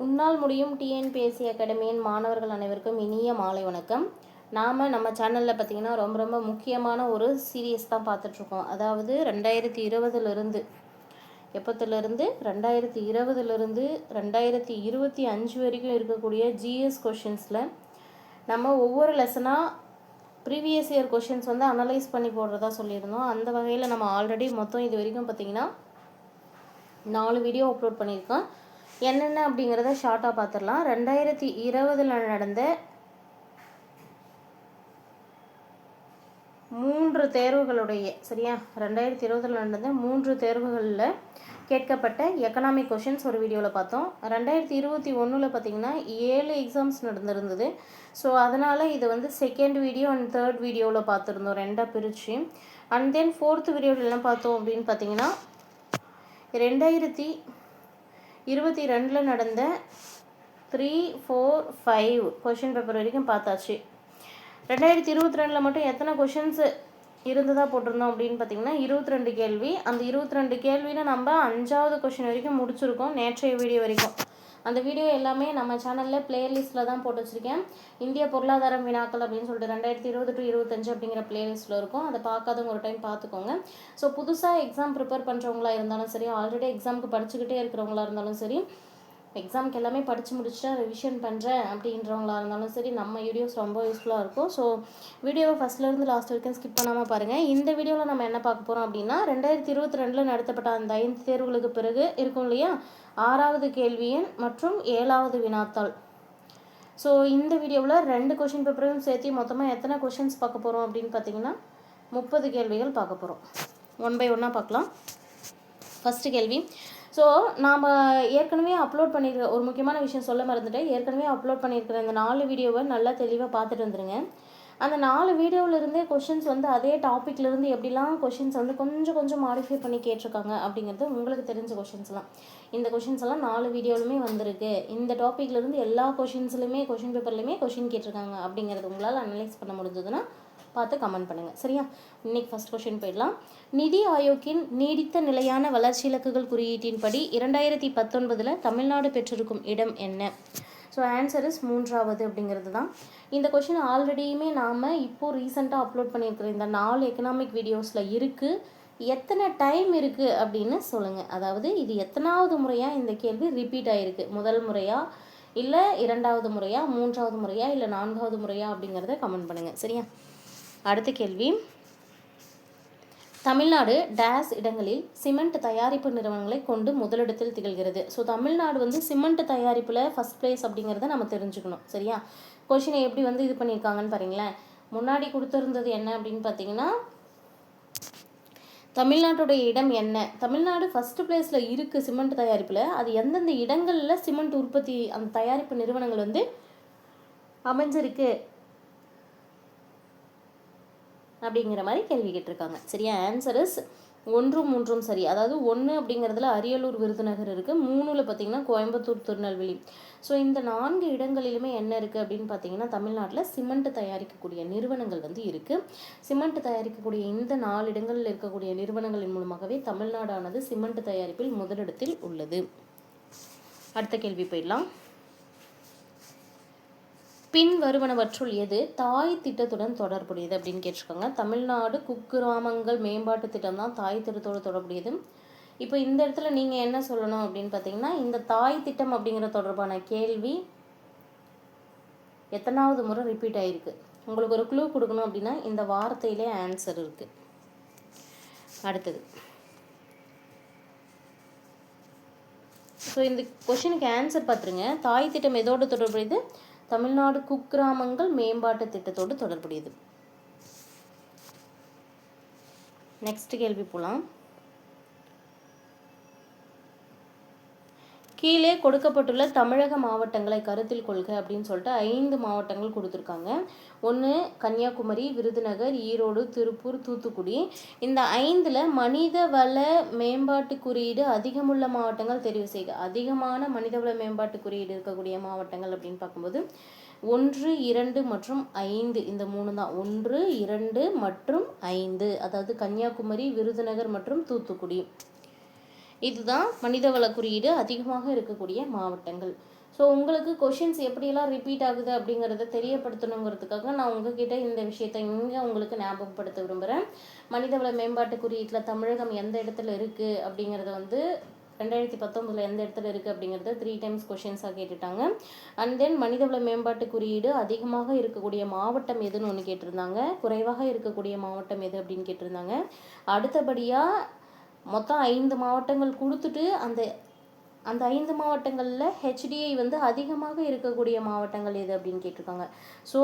உன்னால் முடியும் டிஎன்பிஎஸ்சி அகாடமியின் மாணவர்கள் அனைவருக்கும் இனிய மாலை வணக்கம். நம்ம சேனலில் பார்த்திங்கன்னா ரொம்ப முக்கியமான ஒரு சீரியஸ் தான் பார்த்துட்ருக்கோம். அதாவது 2020 எப்போத்துலேருந்து 2020 2025 வரைக்கும் இருக்கக்கூடிய ஜிஎஸ் கொஷின்ஸில் நம்ம ஒவ்வொரு லெசனாக ப்ரீவியஸ் இயர் கொஷின்ஸ் வந்து அனலைஸ் பண்ணி போடுறதா சொல்லியிருந்தோம். அந்த வகையில் நம்ம ஆல்ரெடி மொத்தம் இது வரைக்கும் பார்த்திங்கன்னா 4 வீடியோ அப்லோட் பண்ணியிருக்கோம். என்னென்ன அப்படிங்கிறத ஷார்ட்டாக பார்த்துடலாம். 2020 நடந்த 3 தேர்வுகளுடைய சரியா 2020 நடந்த 3 தேர்வுகளில் கேட்கப்பட்ட எக்கனாமிக் கொஷின்ஸ் ஒரு வீடியோவில் பார்த்தோம். 2021 பார்த்திங்கன்னா 7 எக்ஸாம்ஸ் நடந்திருந்தது. ஸோ அதனால் இது வந்து செகண்ட் வீடியோ அண்ட் தேர்ட் வீடியோவில் பார்த்துருந்தோம், 2ஆக பிரித்து. அண்ட் தென் ஃபோர்த் வீடியோவில் என்ன பார்த்தோம் அப்படின்னு பார்த்தீங்கன்னா 2022 நடந்த 3, 4, 5 கொஷின் பேப்பர் வரைக்கும் பார்த்தாச்சு. 2022 மட்டும் எத்தனை கொஷின்ஸ் இருந்ததாக போட்டிருந்தோம் அப்படின்னு பார்த்தீங்கன்னா 22 கேள்வி. அந்த 22 கேள்வியில் நம்ம 5ஆவது கொஷின் வரைக்கும் முடிச்சிருக்கோம், நேற்றைய வீடியோ வரைக்கும். அந்த வீடியோ எல்லாமே நம்ம சேனலில் பிளேலிஸ்ட்டில் தான் போட்டு வச்சுருக்கேன். இந்திய பொருளாதாரம் வினாக்கள் அப்படின்னு சொல்லிட்டு 2020 to 25 அப்படிங்கிற பிளேலிஸ்ட்டில் இருக்கும். அதை பார்க்காதவங்க ஒரு டைம் பார்த்துக்கோங்க. ஸோ புதுசாக எக்ஸாம் ப்ரிப்பேர் பண்ணுறவங்களா இருந்தாலும் சரி, ஆல்ரெடி எக்ஸாமுக்கு படிச்சுக்கிட்டே இருக்கிறவங்களா இருந்தாலும் சரி, எக்ஸாமுக்கு எல்லாமே படித்து முடிச்சுட்டு ரிவிஷன் பண்ணுறேன் அப்படின்றவங்களா இருந்தாலும் சரி, நம்ம வீடியோஸ் ரொம்ப யூஸ்ஃபுல்லாக இருக்கும். ஸோ வீடியோவை ஃபஸ்ட்லேருந்து லாஸ்ட் வரைக்கும் ஸ்கிப் பண்ணாமல் பாருங்கள். இந்த வீடியோவில் நம்ம என்ன பார்க்க போகிறோம் அப்படின்னா 2022 நடத்தப்பட்ட அந்த 5 தேர்வுகளுக்கு பிறகு இருக்கும் இல்லையா, 6வது கேள்வி எண் மற்றும் 7வது வினாத்தாள். ஸோ இந்த வீடியோவில் 2 கொஷின் பேப்பரையும் சேர்த்து மொத்தமாக எத்தனை கொஷின்ஸ் பார்க்க போகிறோம் அப்படின்னு பார்த்தீங்கன்னா 30 கேள்விகள் பார்க்க போகிறோம். 1 by 1 பார்க்கலாம். ஃபஸ்ட்டு கேள்வி. ஸோ நாம் ஏற்கனவே அப்லோட் பண்ணியிருக்க ஒரு முக்கியமான விஷயம் சொல்ல மறந்துட்டேன். ஏற்கனவே அப்லோட் பண்ணியிருக்கிற இந்த 4 வீடியோவை நல்லா தெளிவாக பார்த்துட்டு வந்துடுங்க. அந்த 4 வீடியோவிலேருந்தே கொஷின்ஸ் வந்து அதே டாப்பிக்லேருந்து எப்படிலாம் கொஷின்ஸ் வந்து கொஞ்சம் மாடிஃபை பண்ணி கேட்டிருக்காங்க அப்படிங்கிறது உங்களுக்கு தெரிஞ்ச கொஷின்ஸ்லாம். இந்த கொஷின்ஸ் எல்லாம் 4 வீடியோலுமே வந்திருக்கு. இந்த டாப்பிக்லேருந்து எல்லா கொஷின்ஸ்லையுமே கொஷின் பேப்பர்லையுமே கொஷின் கேட்டிருக்காங்க அப்படிங்கிறது உங்களால் அனலைஸ் பண்ண முடிஞ்சதுன்னா பார்த்து கமெண்ட் பண்ணுங்கள், சரியா? இன்றைக்கி ஃபஸ்ட் கொஷின் போயிடலாம். நிதி ஆயோக்கின் நீடித்த நிலையான வளர்ச்சி இலக்குகள் குறியீட்டின்படி 2019 தமிழ்நாடு பெற்றிருக்கும் இடம் என்ன? ஸோ ஆன்சர் இஸ் 3வது அப்படிங்கிறது தான். இந்த கொஷின் ஆல்ரெடியுமே நாம் இப்போது ரீசெண்டாக அப்லோட் பண்ணியிருக்கிற இந்த 4 எக்கனாமிக் வீடியோஸில் இருக்குது. எத்தனை டைம் இருக்குது அப்படின்னு சொல்லுங்கள். அதாவது இது எத்தனாவது முறையாக இந்த கேள்வி ரிப்பீட் ஆகிருக்கு? முதல் முறையா, இல்லை 2வது முறையா, 3வது முறையா, இல்லை 4வது முறையா அப்படிங்கிறத கமெண்ட் பண்ணுங்கள், சரியா? அடுத்த கேள்வி. தமிழ்நாடு டேஸ் இடங்களில் சிமெண்ட் தயாரிப்பு நிறுவனங்களை கொண்டு முதலிடத்தில் திகழ்கிறது. ஸோ தமிழ்நாடு வந்து சிமெண்ட் தயாரிப்பில் ஃபஸ்ட் பிளேஸ் அப்படிங்கிறத நம்ம தெரிஞ்சுக்கணும், சரியா? கொஷினை எப்படி வந்து இது பண்ணியிருக்காங்கன்னு பாருங்களேன். முன்னாடி கொடுத்துருந்தது என்ன அப்படின்னு பார்த்தீங்கன்னா தமிழ்நாட்டுடைய இடம் என்ன, தமிழ்நாடு ஃபஸ்ட்டு பிளேஸில் இருக்குது சிமெண்ட் தயாரிப்பில். அது எந்தெந்த இடங்களில் சிமெண்ட் உற்பத்தி அந்த தயாரிப்பு நிறுவனங்கள் வந்து அமைஞ்சிருக்கு அப்படிங்கிற மாதிரி கேள்வி கேட்டிருக்காங்க, சரியா? ஆன்சர் இஸ் 1, 3 சரி. அதாவது 1 அப்படிங்கிறதுல அரியலூர், விருதுநகர் இருக்குது. 3ல் பார்த்தீங்கன்னா கோயம்புத்தூர், திருநெல்வேலி. ஸோ இந்த 4 இடங்களிலுமே என்ன இருக்குது அப்படின்னு பார்த்தீங்கன்னா தமிழ்நாட்டில் சிமெண்ட் தயாரிக்கக்கூடிய நிறுவனங்கள் வந்து இருக்குது. சிமெண்ட் தயாரிக்கக்கூடிய இந்த 4 இடங்களில் இருக்கக்கூடிய நிறுவனங்களின் மூலமாகவே தமிழ்நாடானது சிமெண்ட் தயாரிப்பில் முதலிடத்தில் உள்ளது. அடுத்த கேள்வி போயிடலாம். பின் வருவனவற்றுள் எது தாய் திட்டத்துடன் தொடர்புடையது அப்படின்னு கேட்டிருக்காங்க. தமிழ்நாடு குக்கிராமங்கள் மேம்பாட்டு திட்டம் தான் தாய் திட்டத்தோடு தொடர்புடையது. இப்போ இந்த இடத்துல நீங்கள் என்ன சொல்லணும் அப்படின்னு பார்த்தீங்கன்னா இந்த தாய் திட்டம் அப்படிங்கிற தொடர்பான கேள்வி எத்தனாவது முறை ரிப்பீட் ஆகிருக்கு? உங்களுக்கு ஒரு க்ளூ கொடுக்கணும் அப்படின்னா இந்த வார்த்தையிலே ஆன்சர் இருக்குது. அடுத்தது. ஸோ இந்த கொஷினுக்கு ஆன்சர் பார்த்துருங்க. தாய் திட்டம் எதோடு தொடர்புடையது? தமிழ்நாடு குக்கிராமங்கள் மேம்பாட்டு திட்டத்தோடு தொடர்புடையது. நெக்ஸ்ட் கேள்வி போகலாம். கீழே கொடுக்கப்பட்டுள்ள தமிழக மாவட்டங்களை கருத்தில் கொள்க அப்படின்னு சொல்லிட்டு 5 மாவட்டங்கள் கொடுத்துருக்காங்க. 1 கன்னியாகுமரி, விருதுநகர், ஈரோடு, திருப்பூர், தூத்துக்குடி. இந்த 5ல் மனித வள மேம்பாட்டு குறியீடு அதிகமுள்ள மாவட்டங்கள் தெரிவு செய்க. அதிகமான மனிதவள மேம்பாட்டு குறியீடு இருக்கக்கூடிய மாவட்டங்கள் அப்படின்னு பார்க்கும்போது 1, 2 மற்றும் 5 இந்த 3 தான். 1, 2 மற்றும் 5, அதாவது கன்னியாகுமரி, விருதுநகர் மற்றும் தூத்துக்குடி. இதுதான் மனிதவள குறியீடு அதிகமாக இருக்கக்கூடிய மாவட்டங்கள். ஸோ உங்களுக்கு கொஷின்ஸ் எப்படியெல்லாம் ரிப்பீட் ஆகுது அப்படிங்கிறத தெரியப்படுத்தணுங்கிறதுக்காக நான் உங்ககிட்ட இந்த விஷயத்தை இங்கே உங்களுக்கு ஞாபகப்படுத்த விரும்புகிறேன். மனிதவள மேம்பாட்டு குறியீட்டில் தமிழகம் எந்த இடத்துல இருக்குது அப்படிங்கிறத வந்து 2019 எந்த இடத்துல இருக்குது அப்படிங்கிறத 3 டைம்ஸ் கொஷின்ஸாக கேட்டுட்டாங்க. அண்ட் தென் மனிதவள மேம்பாட்டு குறியீடு அதிகமாக இருக்கக்கூடிய மாவட்டம் எதுன்னு ஒன்று கேட்டிருந்தாங்க, குறைவாக இருக்கக்கூடிய மாவட்டம் எது அப்படின்னு கேட்டிருந்தாங்க. அடுத்தபடியாக மொத்தம் 5 மாவட்டங்கள் கொடுத்துட்டு அந்த 5 மாவட்டங்களில் ஹெச்டிஐ வந்து அதிகமாக இருக்கக்கூடிய மாவட்டங்கள் எது அப்படின்னு கேட்டிருக்காங்க. ஸோ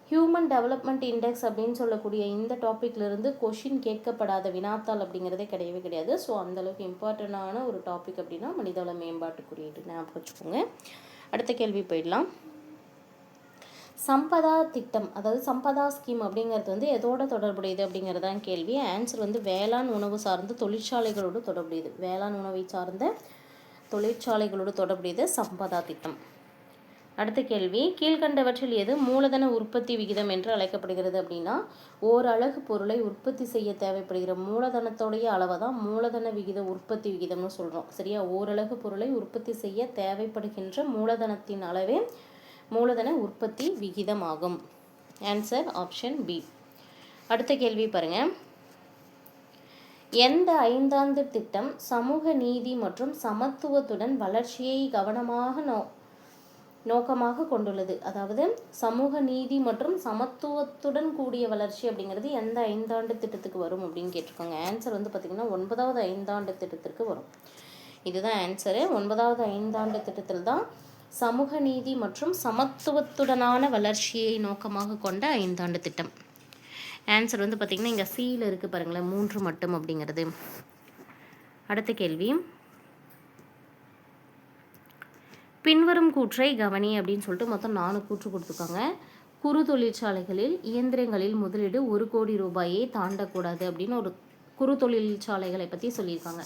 ஹியூமன் டெவலப்மெண்ட் இண்டெக்ஸ் அப்படின்னு சொல்லக்கூடிய இந்த டாப்பிக்லேருந்து கொஷின் கேட்கப்படாத வினாத்தாள் அப்படிங்கிறதே கிடையவே கிடையாது. ஸோ அந்தளவுக்கு இம்பார்ட்டண்டான ஒரு டாபிக் அப்படின்னா மனிதவள மேம்பாட்டு குறியீடு ஞாபகம் வச்சுக்கோங்க. அடுத்த கேள்வி போயிடலாம். சம்பதா திட்டம், அதாவது சம்பதா ஸ்கீம் அப்படிங்கிறது வந்து எதோட தொடர்புடையது அப்படிங்கிறதான் கேள்வி. ஆன்சர் வந்து வேளாண் உணவு சார்ந்த தொழிற்சாலைகளோடு தொடர்புடையது. வேளாண் உணவை சார்ந்த தொழிற்சாலைகளோடு தொடர்புடையது சம்பதா திட்டம். அடுத்த கேள்வி, கீழ்கண்டவற்றில் எது மூலதன உற்பத்தி விகிதம் என்று அழைக்கப்படுகிறது அப்படின்னா, ஓரலகு பொருளை உற்பத்தி செய்ய தேவைப்படுகிற மூலதனத்தோடைய அளவை தான் மூலதன விகித உற்பத்தி விகிதம்னு சொல்கிறோம். சரியா? ஓரலகு பொருளை உற்பத்தி செய்ய தேவைப்படுகின்ற மூலதனத்தின் அளவே மூலதன உற்பத்தி விகிதம் ஆகும். Answer option B. அடுத்த கேள்வி பாருங்கள். எந்த 5ஆண்டு திட்டம் சமூக நீதி மற்றும் சமத்துவத்துடன் வளர்ச்சியை கவனமாக நோக்கமாக கொண்டுள்ளது? அதாவது சமூக நீதி மற்றும் சமத்துவத்துடன் கூடிய வளர்ச்சி அப்படிங்கிறது எந்த 5ஆண்டு திட்டத்துக்கு வரும் அப்படின்னு கேட்டிருக்காங்க. ஆன்சர் வந்து பார்த்திங்கன்னா 9வது 5ஆண்டு திட்டத்திற்கு வரும். இதுதான் ஆன்சரு. 9வது 5ஆண்டு திட்டத்தில் தான் சமூக நீதி மற்றும் சமத்துவத்துடனான வளர்ச்சியை நோக்கமாக கொண்ட 5ஆண்டு திட்டம். ஆன்சர் வந்து பார்த்திங்கன்னா இங்கே சியில் இருக்குது பாருங்களேன், 3 மட்டும் அப்படிங்கிறது. அடுத்த கேள்வி, பின்வரும் கூற்றை கவனி அப்படின்னு சொல்லிட்டு மொத்தம் 4 கூற்று கொடுத்துருக்காங்க. குறு தொழிற்சாலைகளில் இயந்திரங்களில் முதலீடு 1 கோடி ரூபாயை தாண்டக்கூடாது அப்படின்னு ஒரு குறு தொழிற்சாலைகளை பற்றி சொல்லியிருக்காங்க.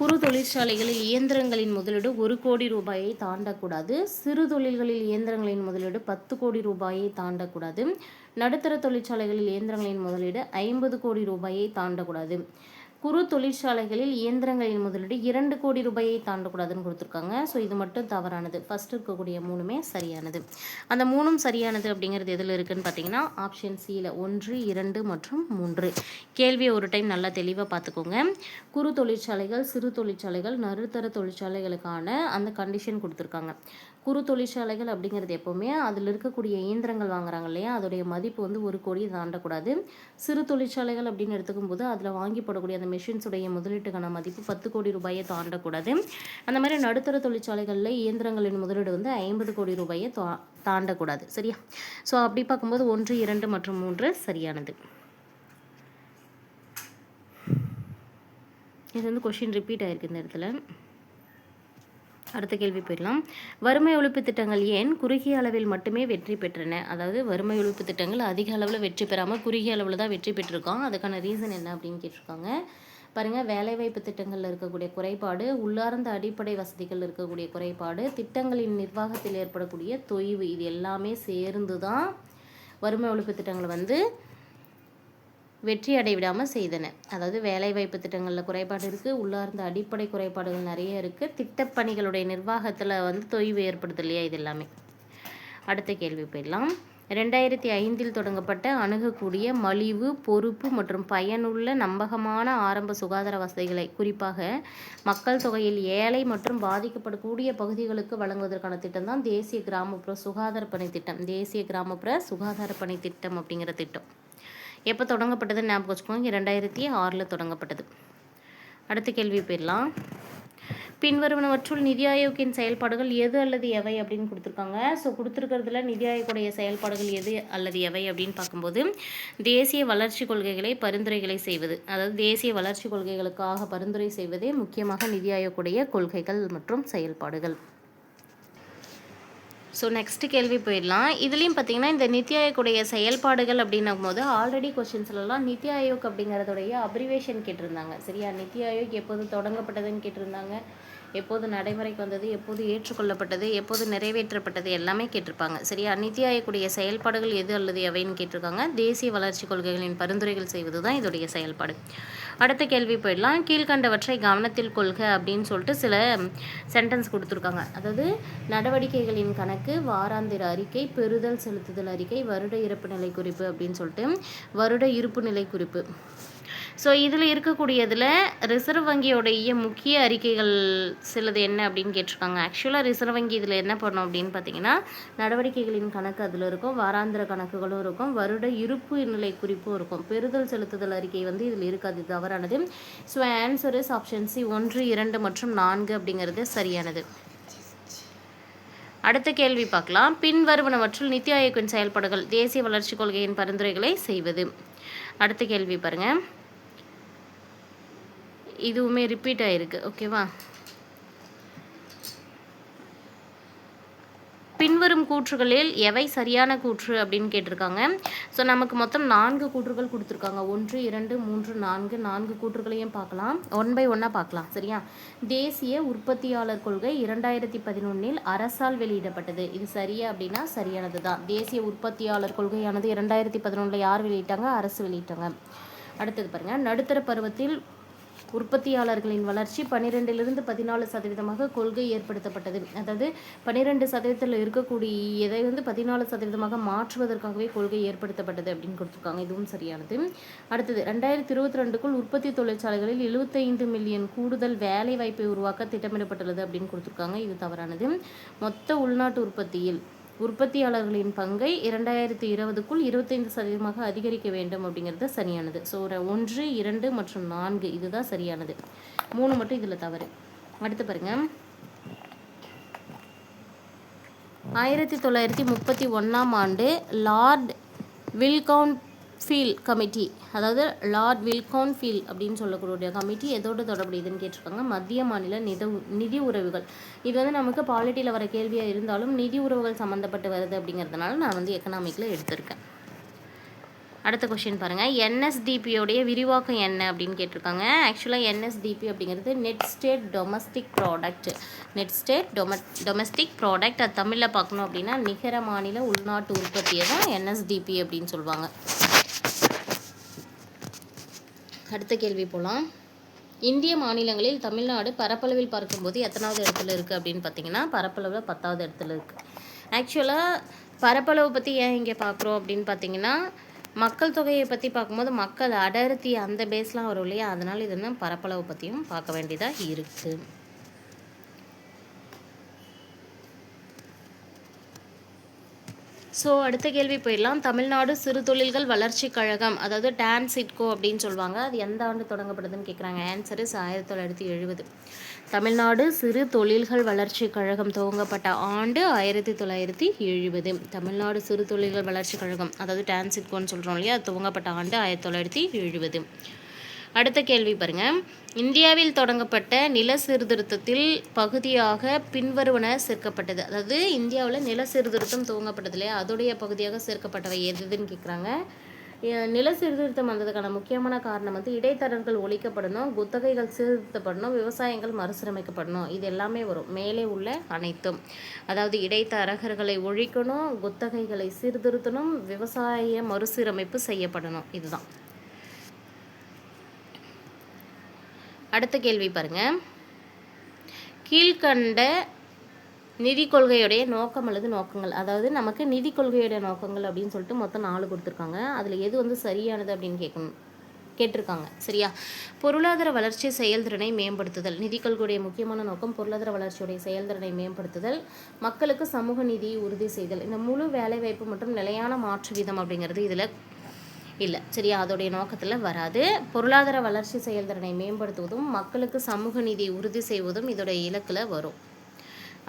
குறு தொழிற்சாலைகளில் இயந்திரங்களின் முதலீடு 1 கோடி ரூபாயை தாண்டக்கூடாது. சிறு தொழில்களில் இயந்திரங்களின் முதலீடு 10 கோடி ரூபாயை தாண்டக்கூடாது. நடுத்தர தொழிற்சாலைகளில் இயந்திரங்களின் முதலீடு 50 கோடி ரூபாயை தாண்டக்கூடாது. குறு தொழிற்சாலைகளில் இயந்திரங்களின் முதலீடு 2 கோடி ரூபாயை தாண்டக்கூடாதுன்னு கொடுத்துருக்காங்க. ஸோ இது மட்டும் தவறானது. ஃபஸ்ட் இருக்கக்கூடிய 3மே சரியானது. அந்த 3ம் சரியானது அப்படிங்கிறது எதில் இருக்குதுன்னு பார்த்தீங்கன்னா ஆப்ஷன் சியில் 1, 2 மற்றும் 3. கேள்வியை ஒரு டைம் நல்லா தெளிவாக பார்த்துக்கோங்க. குறு தொழிற்சாலைகள், சிறு தொழிற்சாலைகள், நடுத்தர தொழிற்சாலைகளுக்கான அந்த கண்டிஷன் கொடுத்துருக்காங்க. குறு தொழிற்சாலைகள் அப்படிங்கிறது எப்போவுமே அதில் இருக்கக்கூடிய இயந்திரங்கள் வாங்குறாங்க இல்லையா, அதோடைய மதிப்பு வந்து 1 கோடியை தாண்டக்கூடாது. சிறு தொழிற்சாலைகள் அப்படின்னு எடுத்துக்கும் போது அதில் வாங்கி போடக்கூடிய அந்த மெஷின்ஸுடைய முதலீட்டுக்கான மதிப்பு 10 கோடி ரூபாயை தாண்டக்கூடாது. அந்த மாதிரி நடுத்தர தொழிற்சாலைகளில் இயந்திரங்களின் முதலீடு வந்து 50 கோடி ரூபாயை தாண்டக்கூடாது. சரியா? ஸோ அப்படி பார்க்கும்போது 1, 2 மற்றும் 3 சரியானது. இது வந்து கொஷின் ரிப்பீட் ஆகிருக்கு இந்த இடத்துல. அடுத்த கேள்வி போயிடலாம். வறுமை ஒழிப்பு திட்டங்கள் ஏன் குறுகிய அளவில் மட்டுமே வெற்றி பெற்றன? அதாவது வறுமை ஒழிப்பு திட்டங்கள் அதிக அளவில் வெற்றி பெறாமல் குறுகிய அளவில் தான் வெற்றி பெற்றிருக்கோம். அதுக்கான ரீசன் என்ன அப்படின்னு கேட்டிருக்காங்க. பாருங்கள், வேலைவாய்ப்பு திட்டங்களில் இருக்கக்கூடிய குறைபாடு, உள்ளார்ந்த அடிப்படை வசதிகள் இருக்கக்கூடிய குறைபாடு, திட்டங்களின் நிர்வாகத்தில் ஏற்படக்கூடிய தொய்வு, இது எல்லாமே சேர்ந்து தான் வறுமை ஒழிப்பு திட்டங்களை வந்து வெற்றி அடைவிடாமல் செய்தன. அதாவது வேலைவாய்ப்பு திட்டங்களில் குறைபாடு இருக்குது, உள்ளார்ந்த அடிப்படை குறைபாடுகள் நிறைய இருக்குது, திட்டப்பணிகளுடைய நிர்வாகத்தில் வந்து தொய்வு ஏற்படுது இல்லையா, இது எல்லாமே. அடுத்த கேள்வி போயிடலாம். 2005 தொடங்கப்பட்ட அணுகக்கூடிய மலிவு, பொறுப்பு மற்றும் பயனுள்ள நம்பகமான ஆரம்ப சுகாதார வசதிகளை குறிப்பாக மக்கள் தொகையில் ஏழை மற்றும் பாதிக்கப்படக்கூடிய பகுதிகளுக்கு வழங்குவதற்கான திட்டம் தான் தேசிய கிராமப்புற சுகாதார பணி திட்டம். தேசிய கிராமப்புற சுகாதார பணி திட்டம் அப்படிங்கிற திட்டம் எப்போ தொடங்கப்பட்டதுன்னு ஞாபகம் வச்சுக்கோங்க. 2006 தொடங்கப்பட்டது. அடுத்த கேள்வி போயிடலாம். பின்வருவனவற்றுள் நிதி ஆயோக்கின் செயல்பாடுகள் எது அல்லது எவை அப்படின்னு கொடுத்துருக்காங்க. ஸோ கொடுத்துருக்கிறதுல நிதி ஆயோக்குடைய செயல்பாடுகள் எது அல்லது எவை அப்படின்னு பார்க்கும்போது தேசிய வளர்ச்சி கொள்கைகளை பரிந்துரைகளை செய்வது, அதாவது தேசிய வளர்ச்சி கொள்கைகளுக்காக பரிந்துரை செய்வதே முக்கியமாக நிதி ஆயோக்குடைய கொள்கைகள் மற்றும் செயல்பாடுகள். ஸோ நெக்ஸ்ட்டு கேள்வி போயிடலாம். இதுலேயும் பார்த்தீங்கன்னா இந்த நித்தி ஆயோக்குடைய செயல்பாடுகள் அப்படின்னும் போது ஆல்ரெடி கொஸ்டின்ஸ்லாம் நித்தி ஆயோக் அப்படிங்கிறதுடைய அப்ரிவேஷன் கேட்டிருந்தாங்க. சரியா? நித்தி ஆயோக் எப்போது தொடங்கப்பட்டதுன்னு கேட்டிருந்தாங்க, எப்போது நடைமுறைக்கு வந்தது, எப்போது ஏற்றுக்கொள்ளப்பட்டது, எப்போது நிறைவேற்றப்பட்டது எல்லாமே கேட்டிருப்பாங்க. சரியா? நித்தி ஆயோக்குடைய செயல்பாடுகள் எது அல்லது எவைன்னு கேட்டிருக்காங்க. தேசிய வளர்ச்சி கொள்கைகளின் பரிந்துரைகள் செய்வது தான் இதோடைய செயல்பாடு. அடுத்த கேள்வி போயிடலாம். கீழ்கண்டவற்றை கவனத்தில் கொள்க அப்படின்னு சொல்லிட்டு சில சென்டென்ஸ் கொடுத்துருக்காங்க. அதாவது நடவடிக்கைகளின் கணக்கு, வாராந்திர அறிக்கை, பெறுதல் செலுத்துதல் அறிக்கை, வருட இருப்பு நிலை குறிப்பு அப்படின்னு சொல்லிட்டு வருட இருப்பு நிலை குறிப்பு. ஸோ இதில் இருக்கக்கூடியதில் ரிசர்வ் வங்கியோடைய முக்கிய அறிக்கைகள் சிலது என்ன அப்படின்னு கேட்டிருக்காங்க. ஆக்சுவலாக ரிசர்வ் வங்கி இதில் என்ன பண்ணோம் அப்படின்னு பார்த்தீங்கன்னா, நடவடிக்கைகளின் கணக்கு அதில் இருக்கும், வாராந்திர கணக்குகளும் இருக்கும், வருட இருப்பு நிலை குறிப்பும் இருக்கும். பெறுதல் செலுத்துதல் அறிக்கை வந்து இதில் இருக்காது, தவறானது. So answer is option C 1, 2 மற்றும் 4 அப்படிங்கிறது சரியானது. அடுத்த கேள்வி பார்க்கலாம். பின்வருவனவற்றுள் நித்தி ஆயோக்கின் செயல்பாடுகள் தேசிய வளர்ச்சி கொள்கையின் பரிந்துரைகளை செய்வது. அடுத்த கேள்வி பாருங்க, இதுவுமே ரிப்பீட் ஆயிருக்கு. ஓகேவா? பின்வரும் கூற்றுகளில் எவை சரியான கூற்று அப்படின்னு கேட்டிருக்காங்க. ஸோ நமக்கு மொத்தம் 4 கூற்றுகள் கொடுத்துருக்காங்க. 1, 2, 3, 4 4 கூற்றுகளையும் பார்க்கலாம். 1 by 1 பார்க்கலாம். சரியா? தேசிய உற்பத்தியாளர் கொள்கை 2011 அரசால் வெளியிடப்பட்டது. இது சரியா அப்படின்னா சரியானது தான். தேசிய உற்பத்தியாளர் கொள்கையானது 2011 யார் வெளியிட்டாங்க? அரசு வெளியிட்டாங்க. அடுத்தது பாருங்க, நடுத்தர பருவத்தில் உற்பத்தியாளர்களின் வளர்ச்சி 12லிருந்து 14% கொள்கை ஏற்படுத்தப்பட்டது. அதாவது 12% இருக்கக்கூடிய இதை வந்து 14% மாற்றுவதற்காகவே கொள்கை ஏற்படுத்தப்பட்டது அப்படின்னு கொடுத்துருக்காங்க. இதுவும் சரியானது. அடுத்தது 2022க்குள் உற்பத்தி தொழிற்சாலைகளில் 75 மில்லியன் கூடுதல் வேலை வாய்ப்பை உருவாக்க திட்டமிடப்பட்டுள்ளது அப்படின்னு கொடுத்துருக்காங்க. இது தவறானது. மொத்த உள்நாட்டு உற்பத்தியில் உற்பத்தியாளர்களின் பங்கை 2020க்குள் 25% அதிகரிக்க வேண்டும் அப்படிங்கிறது சரியானது. ஸோ 1, 2 மற்றும் 4 இதுதான் சரியானது. 3 மட்டும் இதில் தவறு. அடுத்து பாருங்க, 1931ஆம் ஆண்டு லார்ட் வில்கவுன்ட்ஃபீல்ட் கமிட்டி, அதாவது லார்ட் வில்கவுன்ட்ஃபீல்ட் அப்படின்னு சொல்லக்கூடிய கமிட்டி எதோடு தொடர்புடையதுன்னு கேட்டிருக்காங்க. மத்திய மாநில நிதி உறவுகள். இது வந்து நமக்கு பாலிட்டியில் வர கேள்வியாக இருந்தாலும் நிதி உறவுகள் சம்மந்தப்பட்டு வருது அப்படிங்கிறதுனால நான் வந்து எக்கனாமிக்கில் எடுத்திருக்கேன். அடுத்த கொஸ்டின் பாருங்கள், என்எஸ்டிபியோடைய விரிவாக்கம் என்ன அப்படின்னு கேட்டிருக்காங்க. ஆக்சுவலாக என்எஸ்டிபி அப்படிங்கிறது net state domestic product. Net state domestic product. அது தமிழில் பார்க்கணும் அப்படின்னா நிகர மாநில உள்நாட்டு உற்பத்தியை தான் என்எஸ்டிபி அப்படின்னு சொல்லுவாங்க. அடுத்த கேள்வி போகலாம். இந்திய மாநிலங்களில் தமிழ்நாடு பரப்பளவில் பார்க்கும்போது எத்தனாவது இடத்துல இருக்குது அப்படின்னு பார்த்தீங்கன்னா பரப்பளவில் 10வது இடத்துல இருக்குது. ஆக்சுவலாக பரப்பளவு பற்றி ஏன் இங்கே பார்க்குறோம் அப்படின்னு பார்த்தீங்கன்னா, மக்கள் தொகையை பற்றி பார்க்கும்போது மக்கள் அடர்த்தி அந்த பேஸ்லாம் வரும் இல்லையா, அதனால் இது பரப்பளவு பற்றியும் பார்க்க வேண்டியதாக இருக்குது. ஸோ அடுத்த கேள்வி போயிடலாம். தமிழ்நாடு சிறு தொழில்கள் வளர்ச்சி கழகம், அதாவது டான்சிட்கோ அப்படின்னு சொல்லுவாங்க, அது எந்த ஆண்டு தொடங்கப்படுதுன்னு கேட்குறாங்க. Answer is 1970. தமிழ்நாடு சிறு தொழில்கள் வளர்ச்சி கழகம் துவங்கப்பட்ட ஆண்டு 1970. தமிழ்நாடு சிறு தொழில்கள் வளர்ச்சி கழகம், அதாவது டான்சிட்கோன்னு சொல்கிறோம் இல்லையா, அது துவங்கப்பட்ட ஆண்டு 1970. அடுத்த கேள்வி பாருங்க, இந்தியாவில் தொடங்கப்பட்ட நில சீர்திருத்தத்தில் பகுதியாக பின்வருவன சேர்க்கப்பட்டது. அதாவது இந்தியாவில் நில சீர்திருத்தம் துவங்கப்பட்டது இல்லையா, அதோடைய பகுதியாக சேர்க்கப்பட்டவை எதுன்னு கேட்குறாங்க. நில சீர்திருத்தம் வந்ததுக்கான முக்கியமான காரணம் வந்து இடைத்தரகர்கள் ஒழிக்கப்படணும், குத்தகைகள் சீர்திருத்தப்படணும், விவசாயங்கள் மறுசீரமைக்கப்படணும். இது எல்லாமே வரும் மேலே உள்ள அனைத்தும். அதாவது இடைத்தரகர்களை ஒழிக்கணும், குத்தகைகளை சீர்திருத்தணும், விவசாய மறுசீரமைப்பு செய்யப்படணும். இதுதான். அடுத்த கேள்வி பாருங்க, கீழ்கண்ட நிதி கொள்கையுடைய நோக்கம் அல்லது நோக்கங்கள், அதாவது நமக்கு நிதி கொள்கையுடைய நோக்கங்கள் அப்படின்னு சொல்லிட்டு மொத்தம் 4 கொடுத்துருக்காங்க. அதில் எது வந்து சரியானது அப்படின்னு கேட்டிருக்காங்க. சரியா? பொருளாதார வளர்ச்சி செயல்திறனை மேம்படுத்துதல். நிதி கொள்கையுடைய முக்கியமான நோக்கம் பொருளாதார வளர்ச்சியுடைய செயல்திறனை மேம்படுத்துதல், மக்களுக்கு சமூக நீதியை உறுதி செய்தல். இந்த முழு வேலைவாய்ப்பு மற்றும் நிலையான மாற்று வீதம் அப்படிங்கிறது இதில் இல்லை. சரியா? அதோடைய நோக்கத்தில் வராது. பொருளாதார வளர்ச்சி செயல்திறனை மேம்படுத்துவதும் மக்களுக்கு சமூக நீதியை உறுதி செய்வதும் இதோடைய இலக்கில் வரும்.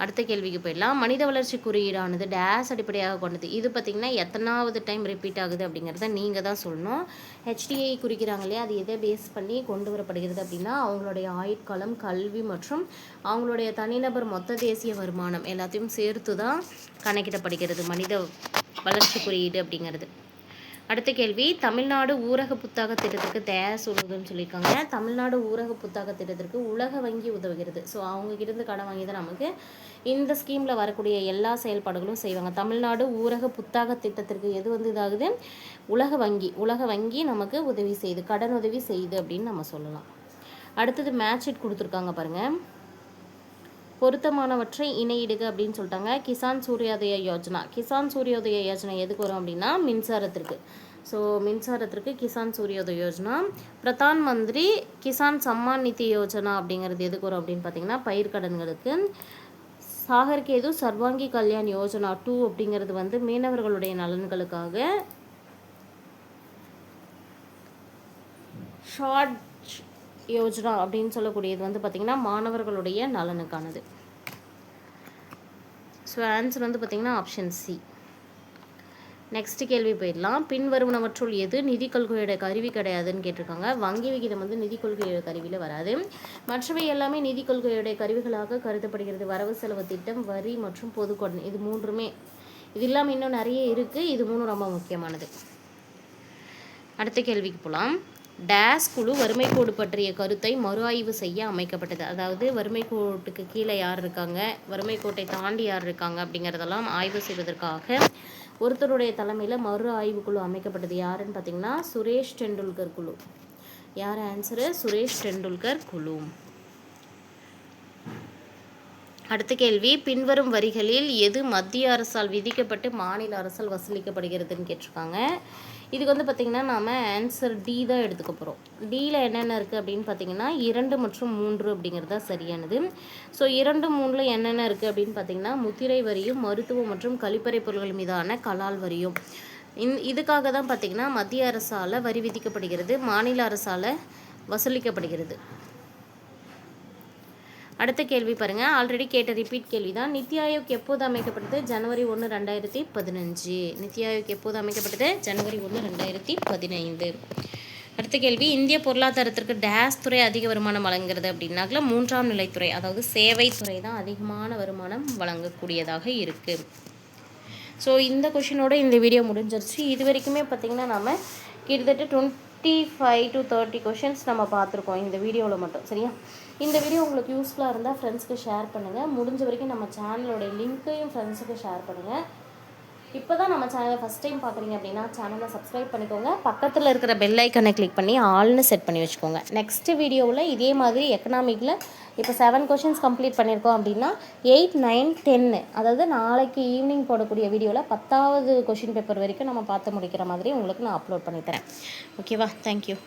அடுத்த கேள்விக்கு போயிடலாம். மனித வளர்ச்சி குறியீடானது டேஸ் அடிப்படையாக கொண்டது. இது பார்த்திங்கன்னா எத்தனாவது டைம் ரிப்பீட் ஆகுது அப்படிங்கிறத நீங்கள் தான் சொல்லணும். HDI குறிக்கிறாங்க இல்லையா, அது எதை பேஸ் பண்ணி கொண்டு வரப்படுகிறது அப்படின்னா அவங்களுடைய ஆயுட்காலம், கல்வி மற்றும் அவங்களுடைய தனிநபர் மொத்த தேசிய வருமானம் எல்லாத்தையும் சேர்த்து தான் கணக்கிடப்படுகிறது மனித வளர்ச்சி குறியீடு அப்படிங்கிறது. அடுத்த கேள்வி, தமிழ்நாடு ஊரக புத்தாக்க திட்டத்திற்கு டேஸ் உதவுதுன்னு சொல்லியிருக்காங்க. தமிழ்நாடு ஊரக புத்தாக்க திட்டத்திற்கு உலக வங்கி உதவுகிறது. ஸோ அவங்க கிட்ட கடன் வாங்கி தான் நமக்கு இந்த ஸ்கீமில் வரக்கூடிய எல்லா செயல்பாடுகளும் செய்வாங்க. தமிழ்நாடு ஊரக புத்தாக்க திட்டத்திற்கு எது வந்து இதாகுது? உலக வங்கி நமக்கு உதவி செய்யுது, கடன் உதவி செய்யுது அப்படின்னு நம்ம சொல்லலாம். அடுத்தது மேட்ச் ஷீட் கொடுத்துருக்காங்க பாருங்கள். பொருத்தமானவற்றை இணையிடுக அப்படின்னு சொல்லிட்டாங்க. கிசான் சூரியோதய யோஜனா எதுக்கு வரும் அப்படின்னா மின்சாரத்திற்கு. ஸோ மின்சாரத்திற்கு கிசான் சூரியோதய யோஜனா. பிரதான் மந்திரி கிசான் சம்மான் நிதி யோஜனா அப்படிங்கிறது எதுக்கு வரும் அப்படின்னு பார்த்தீங்கன்னா பயிர்க்கடன்களுக்கு. சாகர் கேது சர்வாங்கி கல்யாண் யோஜனா 2 அப்படிங்கிறது வந்து மீனவர்களுடைய நலன்களுக்காக. ஷார்ட் யோஜனா அப்படின்னு சொல்லக்கூடியது வந்து பார்த்திங்கன்னா மாணவர்களுடைய நலனுக்கானது. ஸோ ஆன்சர் வந்து பார்த்திங்கன்னா ஆப்ஷன் சி. நெக்ஸ்ட் கேள்வி போயிடலாம். பின்வருவனவற்றுள் எது நிதி கொள்கையோட கருவி கிடையாதுன்னு கேட்டிருக்காங்க. வங்கி விகிதம் வந்து நிதி கொள்கையோட கருவியில் வராது. மற்றவை எல்லாமே நிதி கொள்கையோடைய கருவிகளாக கருதப்படுகிறது. வரவு செலவு திட்டம், வரி மற்றும் பொதுக்கடன், இது மூன்றுமே. இது இல்லாமல் இன்னும் நிறைய இருக்குது, இது மூணும் ரொம்ப முக்கியமானது. அடுத்த கேள்விக்கு போகலாம். டேஸ் குழு வறுமை கோடு பற்றிய கருத்தை மறு ஆய்வு செய்ய அமைக்கப்பட்டது. அதாவது வறுமை கோட்டுக்கு கீழே யார் இருக்காங்க, வறுமை கோட்டை தாண்டி யார் இருக்காங்க அப்படிங்கிறதெல்லாம் ஆய்வு செய்வதற்காக ஒருத்தருடைய தலைமையில் மறு ஆய்வு குழு அமைக்கப்பட்டது. யாருன்னு பார்த்தீங்கன்னா சுரேஷ் டெண்டுல்கர் குழு. யார் ஆன்சரு? சுரேஷ் டெண்டுல்கர் குழு. அடுத்த கேள்வி, பின்வரும் வரிகளில் எது மத்திய அரசால் விதிக்கப்பட்டு மாநில அரசால் வசூலிக்கப்படுகிறதுன்னு கேட்டிருக்காங்க. இதுக்கு வந்து பார்த்திங்கன்னா நாம் ஆன்சர் டி தான் எடுத்துக்க போகிறோம். டியில் என்னென்ன இருக்குது அப்படின்னு பார்த்தீங்கன்னா 2 மற்றும் 3 அப்படிங்கிறது தான் சரியானது. ஸோ 2, 3ல் என்னென்ன இருக்குது அப்படின்னு பார்த்தீங்கன்னா முத்திரை வரியும் மருத்துவம் மற்றும் கழிப்பறை பொருட்கள் மீதான கலால் வரியும். இதுக்காக தான் பார்த்திங்கன்னா மத்திய அரசால் வரி விதிக்கப்படுகிறது, மாநில அரசால் வசூலிக்கப்படுகிறது. அடுத்த கேள்வி பாருங்கள். ஆல்ரெடி கேட்ட ரிப்பீட் கேள்வி தான். நித்தி ஆயோக் எப்போது அமைக்கப்பட்டது? ஜனவரி 1, 2015. நித்தி ஆயோக் எப்போது அமைக்கப்பட்டது? ஜனவரி 1, 2015. அடுத்த கேள்வி, இந்திய பொருளாதாரத்திற்கு டேஸ் துறை அதிக வருமானம் வழங்குகிறது அப்படின்னாக்கல 3ஆம் நிலைத்துறை, அதாவது சேவைத்துறை தான் அதிகமான வருமானம் வழங்கக்கூடியதாக இருக்குது. ஸோ இந்த கொஷினோட இந்த வீடியோ முடிஞ்சிருச்சு. இது வரைக்குமே பார்த்திங்கன்னா நம்ம கிட்டத்தட்ட 25 to 30 கொஷின்ஸ் நம்ம பார்த்துருக்கோம் இந்த வீடியோவில் மட்டும். சரியா? இந்த வீடியோ உங்களுக்கு யூஸ்ஃபுல்லாக இருந்தால் ஃப்ரெண்ட்ஸ்க்கு ஷேர் பண்ணுங்கள். முடிஞ்ச வரைக்கும் நம்ம சேனலோடைய லிங்க்கையும் ஃப்ரெண்ட்ஸுக்கு ஷேர் பண்ணுங்கள். இப்போ தான் நம்ம சேனலை ஃபஸ்ட் டைம் பார்க்குறீங்க அப்படின்னா சேனலை சப்ஸ்கிரைப் பண்ணிக்கோங்க. பக்கத்தில் இருக்கிற பெல் ஐக்கனை கிளிக் பண்ணி ஆல்னு செட் பண்ணி வச்சுக்கோங்க. நெக்ஸ்ட் வீடியோவில் இதே மாதிரி எக்கனாமிக்கில் இப்போ 7 கொஷின்ஸ் கம்ப்ளீட் பண்ணியிருக்கோம் அப்படின்னா 8, 9, 10, அதாவது நாளைக்கு ஈவினிங் போடக்கூடிய வீடியோவில் 10வது கொஷின் பேப்பர் வரைக்கும் நம்ம பார்த்து முடிக்கிற மாதிரி உங்களுக்கு நான் அப்லோட் பண்ணித்தரேன். ஓகேவா? தேங்க்யூ.